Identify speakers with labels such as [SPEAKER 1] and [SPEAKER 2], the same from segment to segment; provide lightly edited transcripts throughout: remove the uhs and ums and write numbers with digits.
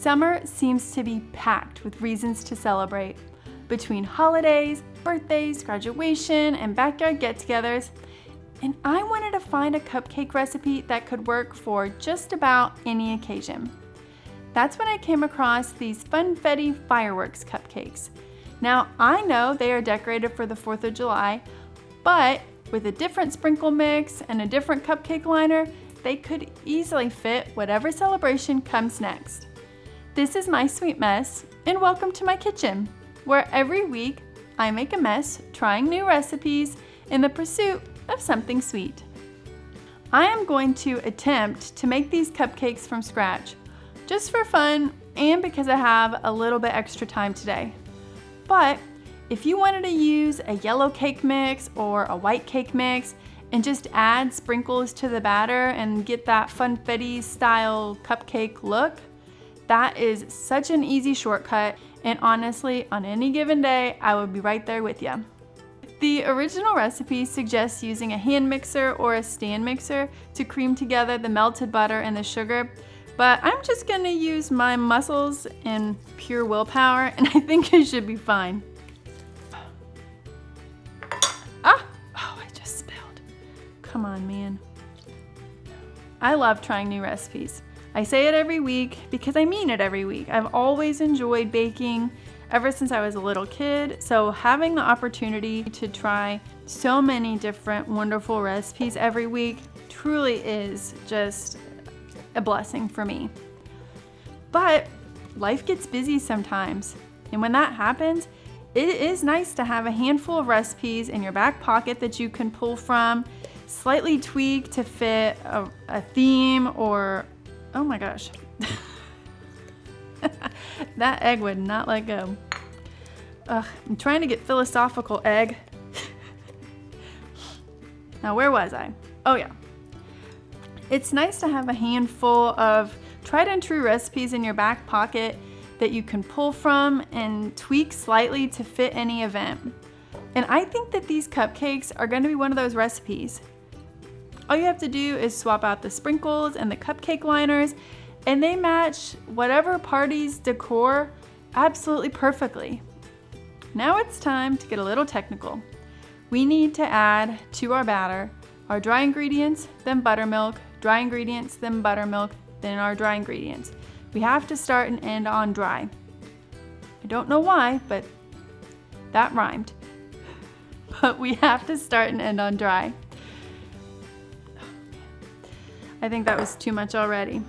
[SPEAKER 1] Summer seems to be packed with reasons to celebrate. Between holidays, birthdays, graduation, and backyard get-togethers, and I wanted to find a cupcake recipe that could work for just about any occasion. That's when I came across these Funfetti Fireworks Cupcakes. Now, I know they are decorated for the 4th of July, but with a different sprinkle mix and a different cupcake liner, they could easily fit whatever celebration comes next. This is my sweet mess, and welcome to my kitchen, where every week I make a mess trying new recipes in the pursuit of something sweet. I am going to attempt to make these cupcakes from scratch, just for fun and because I have a little bit extra time today. But if you wanted to use a yellow cake mix or a white cake mix and just add sprinkles to the batter and get that Funfetti style cupcake look, that is such an easy shortcut, and honestly, on any given day, I would be right there with you. The original recipe suggests using a hand mixer or a stand mixer to cream together the melted butter and the sugar, but I'm just gonna use my muscles and pure willpower, and I think it should be fine. Oh, I just spilled. Come on, man. I love trying new recipes. I say it every week because I mean it every week. I've always enjoyed baking ever since I was a little kid, so having the opportunity to try so many different wonderful recipes every week truly is just a blessing for me. But life gets busy sometimes, and when that happens, it is nice to have a handful of recipes in your back pocket that you can pull from, slightly tweak to fit a theme or, oh my gosh, that egg would not let go. Ugh, I'm trying to get philosophical, egg. Now, where was I? Oh yeah. It's nice to have a handful of tried and true recipes in your back pocket that you can pull from and tweak slightly to fit any event. And I think that these cupcakes are going to be one of those recipes. All you have to do is swap out the sprinkles and the cupcake liners, and they match whatever party's decor absolutely perfectly. Now it's time to get a little technical. We need to add to our batter our dry ingredients, then buttermilk, dry ingredients, then buttermilk, then our dry ingredients. We have to start and end on dry. I don't know why, but that rhymed. But we have to start and end on dry. I think that was too much already.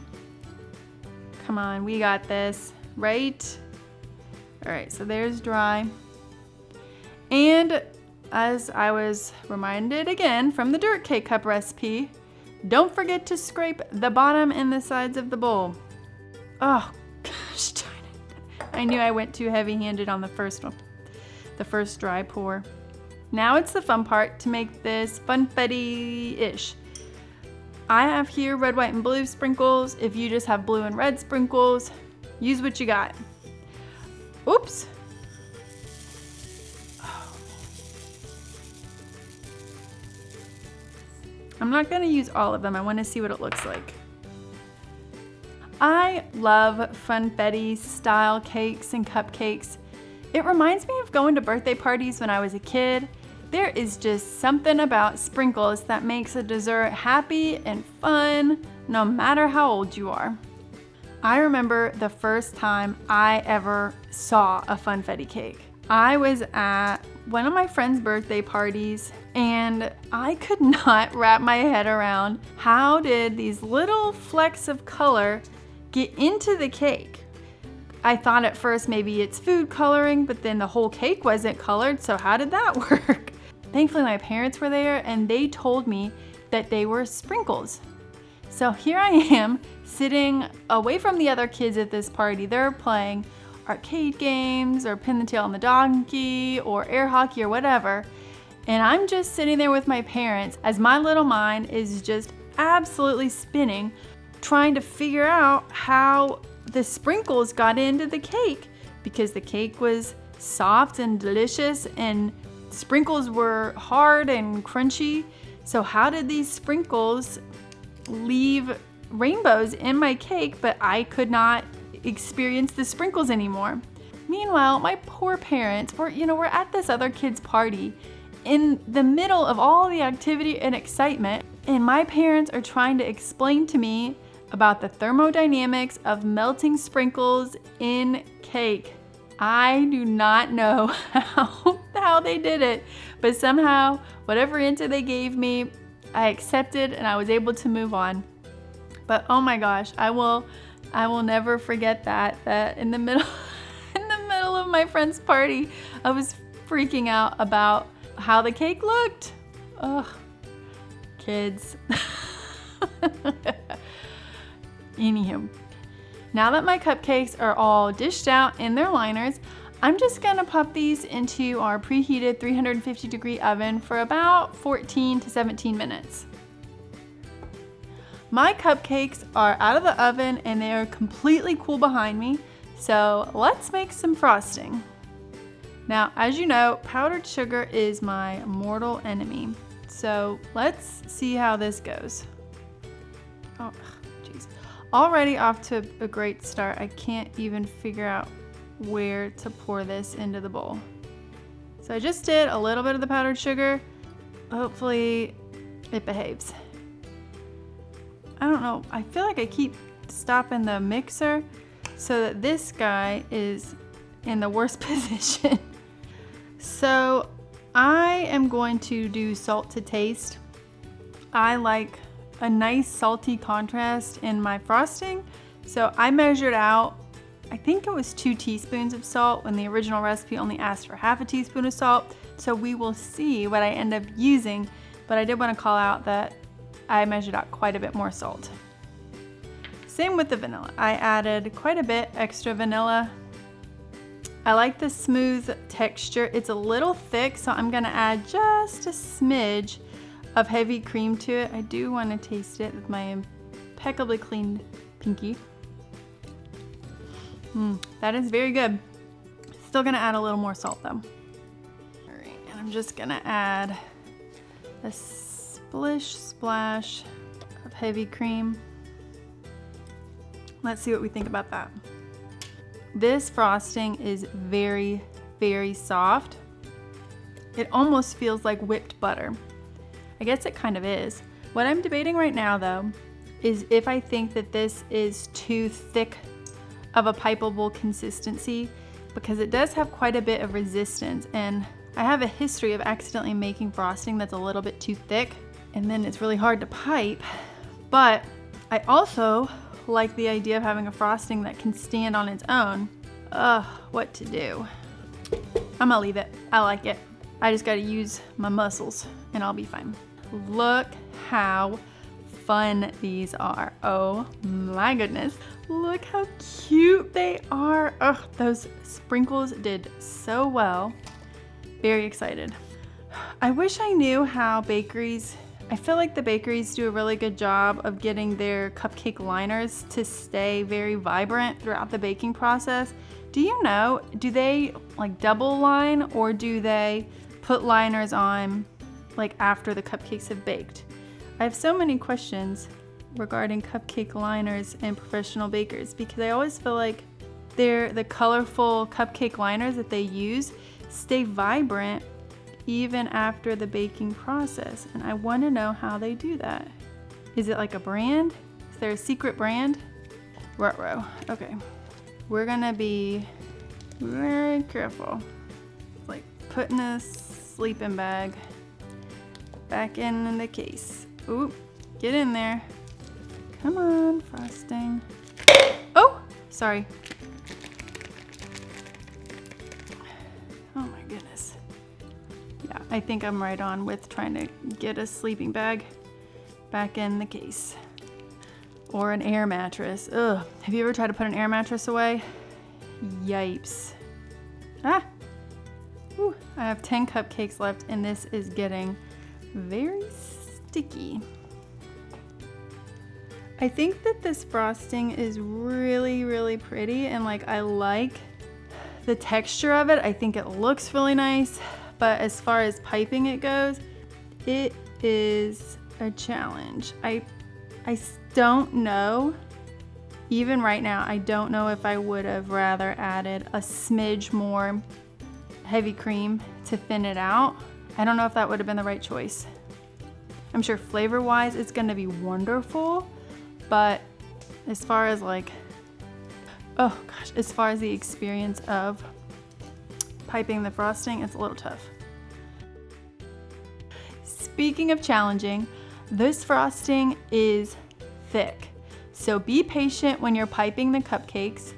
[SPEAKER 1] Come on, we got this, right? All right, so there's dry. And as I was reminded again from the dirt cake cup recipe, don't forget to scrape the bottom and the sides of the bowl. Oh, gosh darn it. I knew I went too heavy-handed on the first one, the first dry pour. Now it's the fun part to make this funfetti-ish. I have here red, white, and blue sprinkles. If you just have blue and red sprinkles, use what you got. Oops. I'm not going to use all of them. I want to see what it looks like. I love Funfetti style cakes and cupcakes. It reminds me of going to birthday parties when I was a kid. There is just something about sprinkles that makes a dessert happy and fun, no matter how old you are. I remember the first time I ever saw a Funfetti cake. I was at one of my friend's birthday parties, and I could not wrap my head around how did these little flecks of color get into the cake. I thought at first maybe it's food coloring, but then the whole cake wasn't colored, so how did that work? Thankfully, my parents were there and they told me that they were sprinkles. So here I am sitting away from the other kids at this party. They're playing arcade games or pin the tail on the donkey or air hockey or whatever. And I'm just sitting there with my parents as my little mind is just absolutely spinning, trying to figure out how the sprinkles got into the cake, because the cake was soft and delicious and sprinkles were hard and crunchy. So how did these sprinkles leave rainbows in my cake? But I could not experience the sprinkles anymore. Meanwhile, my poor parents we're at this other kid's party in the middle of all the activity and excitement, and my parents are trying to explain to me about the thermodynamics of melting sprinkles in cake. I do not know how they did it, but somehow, whatever answer they gave me, I accepted and I was able to move on. But oh my gosh, I will never forget that in the middle of my friend's party, I was freaking out about how the cake looked. Ugh, kids. Anywho, now that my cupcakes are all dished out in their liners, I'm just gonna pop these into our preheated 350-degree oven for about 14 to 17 minutes. My cupcakes are out of the oven and they are completely cool behind me, so let's make some frosting. Now, as you know, powdered sugar is my mortal enemy, so let's see how this goes. Oh, jeez. Already off to a great start. I can't even figure out where to pour this into the bowl. So I just did a little bit of the powdered sugar. Hopefully it behaves. I don't know, I feel like I keep stopping the mixer so that this guy is in the worst position. So I am going to do salt to taste. I like a nice salty contrast in my frosting. So I measured out, I think it was 2 teaspoons of salt when the original recipe only asked for half a teaspoon of salt. So we will see what I end up using, but I did want to call out that I measured out quite a bit more salt. Same with the vanilla. I added quite a bit extra vanilla. I like the smooth texture. It's a little thick, so I'm gonna add just a smidge of heavy cream to it. I do want to taste it with my impeccably cleaned pinky. That is very good. Still gonna add a little more salt though. All right, and I'm just gonna add a splash of heavy cream. Let's see what we think about that. This frosting is very, very soft. It almost feels like whipped butter. I guess it kind of is. What I'm debating right now though, is if I think that this is too thick of a pipeable consistency, because it does have quite a bit of resistance, and I have a history of accidentally making frosting that's a little bit too thick, and then it's really hard to pipe. But I also like the idea of having a frosting that can stand on its own. What to do? I'm gonna leave it. I like it. I just gotta use my muscles and I'll be fine. Look how fun these are. Oh my goodness. Look how cute they are. Oh, those sprinkles did so well. Very excited. I wish I knew how bakeries, I feel like the bakeries do a really good job of getting their cupcake liners to stay very vibrant throughout the baking process. Do you know, do they like double line, or do they put liners on like after the cupcakes have baked? I have so many questions regarding cupcake liners and professional bakers, because I always feel like the colorful cupcake liners that they use stay vibrant even after the baking process, and I want to know how they do that. Is it like a brand? Is there a secret brand? Ruh-roh. Okay, we're gonna be very careful. Like putting a sleeping bag back in the case. Ooh, get in there. Come on, frosting. Oh, sorry. Oh my goodness. Yeah, I think I'm right on with trying to get a sleeping bag back in the case. Or an air mattress. Ugh, have you ever tried to put an air mattress away? Yipes. Ah! Whew. I have 10 cupcakes left and this is getting very sticky. I think that this frosting is really, really pretty, and like I like the texture of it. I think it looks really nice, but as far as piping it goes, it is a challenge. I don't know even right now, I don't know if I would have rather added a smidge more heavy cream to thin it out. I don't know if that would have been the right choice. I'm sure flavor-wise, it's gonna be wonderful, but as far as like, oh gosh, as far as the experience of piping the frosting, it's a little tough. Speaking of challenging, this frosting is thick. So be patient when you're piping the cupcakes,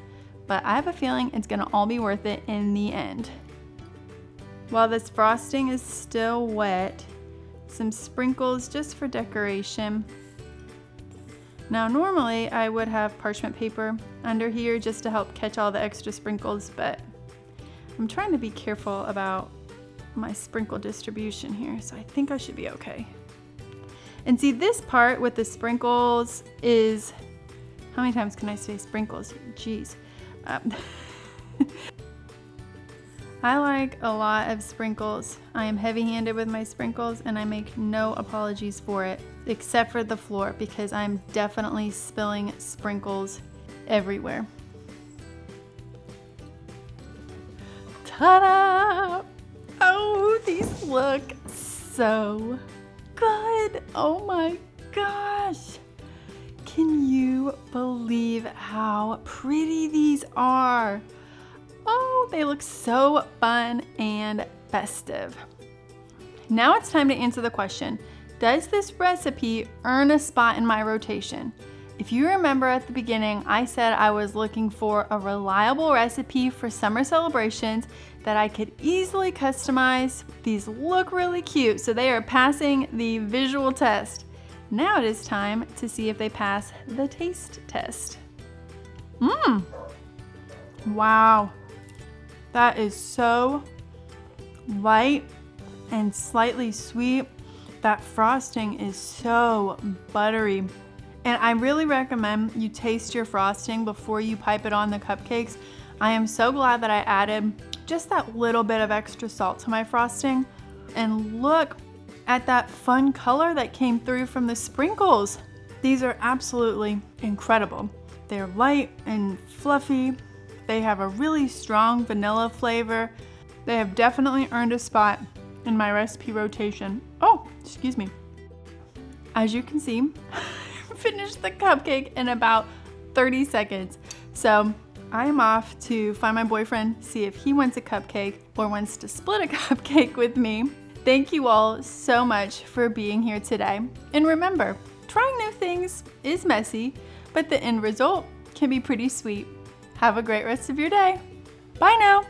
[SPEAKER 1] but I have a feeling it's gonna all be worth it in the end. While this frosting is still wet, some sprinkles just for decoration. Now normally I would have parchment paper under here just to help catch all the extra sprinkles, but I'm trying to be careful about my sprinkle distribution here, so I think I should be okay. And see, this part with the sprinkles is, how many times can I say sprinkles? Jeez. I like a lot of sprinkles. I am heavy-handed with my sprinkles and I make no apologies for it, except for the floor, because I'm definitely spilling sprinkles everywhere. Ta-da! Oh, these look so good. Oh my gosh. Can you believe how pretty these are? Oh, they look so fun and festive. Now it's time to answer the question, does this recipe earn a spot in my rotation? If you remember at the beginning, I said I was looking for a reliable recipe for summer celebrations that I could easily customize. These look really cute, so they are passing the visual test. Now it is time to see if they pass the taste test. Wow, that is so light and slightly sweet. That frosting is so buttery. And I really recommend you taste your frosting before you pipe it on the cupcakes. I am so glad that I added just that little bit of extra salt to my frosting. And look at that fun color that came through from the sprinkles. These are absolutely incredible. They're light and fluffy. They have a really strong vanilla flavor. They have definitely earned a spot in my recipe rotation. Oh, excuse me. As you can see, finished the cupcake in about 30 seconds. So I am off to find my boyfriend, see if he wants a cupcake or wants to split a cupcake with me. Thank you all so much for being here today. And remember, trying new things is messy, but the end result can be pretty sweet. Have a great rest of your day. Bye now.